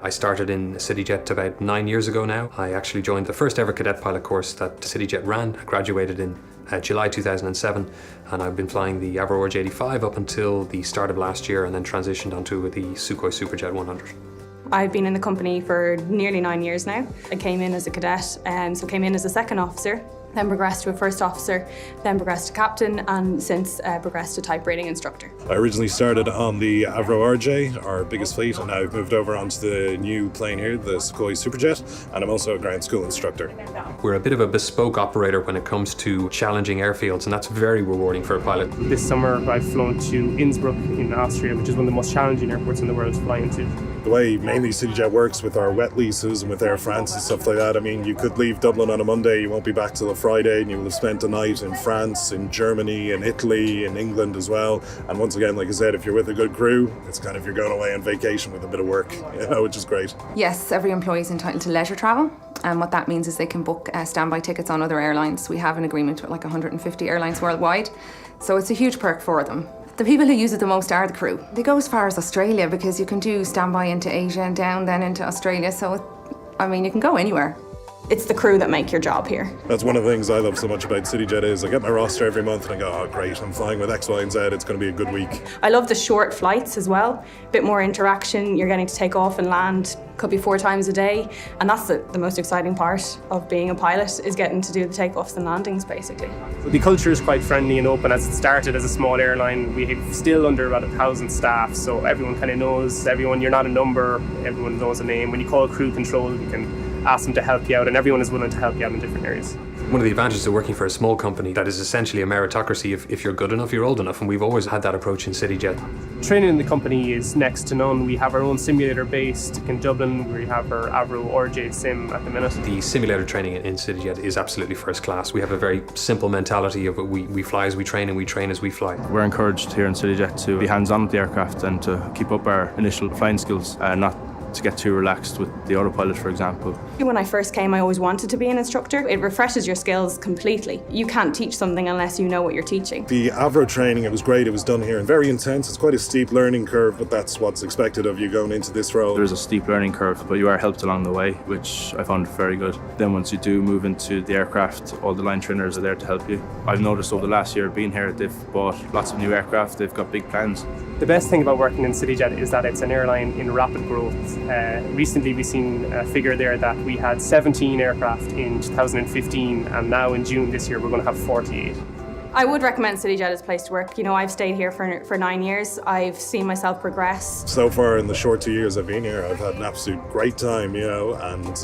I started in CityJet about 9 years ago now. I actually joined the first ever cadet pilot course that CityJet ran. I graduated in July 2007, and I've been flying the Avro Orge 85 up until the start of last year, and then transitioned onto the Sukhoi Superjet 100. I've been in the company for nearly 9 years now. I came in as a cadet, so came in as a second officer, then progressed to a first officer, then progressed to captain, and since progressed to type rating instructor. I originally started on the Avro Orge, our biggest fleet, and now I've moved over onto the new plane here, the Sukhoi Superjet, and I'm also a ground school instructor. We're a bit of a bespoke operator when it comes to challenging airfields, and that's very rewarding for a pilot. This summer I've flown to Innsbruck in Austria, which is one of the most challenging airports in the world to fly into. The way mainly CityJet works with our wet leases and with Air France and stuff like that, I mean, you could leave Dublin on a Monday, you won't be back till a Friday, and you will have spent a night in France, in Germany, in Italy, in England as well. And once again, like I said, if you're with a good crew, it's kind of you're going away on vacation with a bit of work, which is great. Yes, every employee is entitled to leisure travel. And what that means is they can book standby tickets on other airlines. We have an agreement with like 150 airlines worldwide, so it's a huge perk for them. The people who use it the most are the crew. They go as far as Australia because you can do standby into Asia and down then into Australia, so I mean, you can go anywhere. It's the crew that make your job here. That's one of the things I love so much about CityJet is I get my roster every month and I go, oh great, I'm flying with X, Y and Z, it's going to be a good week. I love the short flights as well. A bit more interaction, you're getting to take off and land, could be 4 times a day, and that's the most exciting part of being a pilot, is getting to do the takeoffs and landings basically. The culture is quite friendly and open. As it started as a small airline, we have still under about 1,000 staff, so everyone kind of knows everyone. You're not a number, everyone knows a name. When you call crew control, you can ask them to help you out, and everyone is willing to help you out in different areas. One of the advantages of working for a small company that is essentially a meritocracy. If you're good enough, you're old enough, and we've always had that approach in CityJet. Training in the company is next to none. We have our own simulator based in Dublin. We have our Avro Orge sim at the minute. The simulator training in CityJet is absolutely first class. We have a very simple mentality of we fly as we train and we train as we fly. We're encouraged here in CityJet to be hands-on with the aircraft and to keep up our initial flying skills, not to get too relaxed with the autopilot, for example. When I first came, I always wanted to be an instructor. It refreshes your skills completely. You can't teach something unless you know what you're teaching. The Avro training, it was great, it was done here and very intense. It's quite a steep learning curve, but that's what's expected of you going into this role. There's a steep learning curve, but you are helped along the way, which I found very good. Then once you do move into the aircraft, all the line trainers are there to help you. I've noticed over the last year being here, they've bought lots of new aircraft, they've got big plans. The best thing about working in CityJet is that it's an airline in rapid growth. Recently we've seen a figure there that we had 17 aircraft in 2015, and now in June this year we're going to have 48. I would recommend CityJet as a place to work. You know, I've stayed here for 9 years. I've seen myself progress. So far in the short 2 years I've been here, I've had an absolute great time, and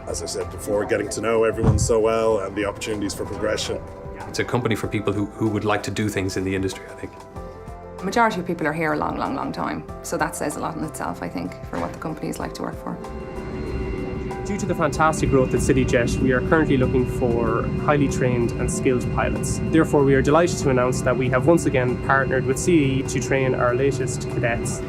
as I said before, getting to know everyone so well and the opportunities for progression. It's a company for people who would like to do things in the industry, I think. The majority of people are here a long, long, long time, so that says a lot in itself, I think, for what the companies like to work for. Due to the fantastic growth at CityJet, we are currently looking for highly trained and skilled pilots. Therefore, we are delighted to announce that we have once again partnered with CAE to train our latest cadets.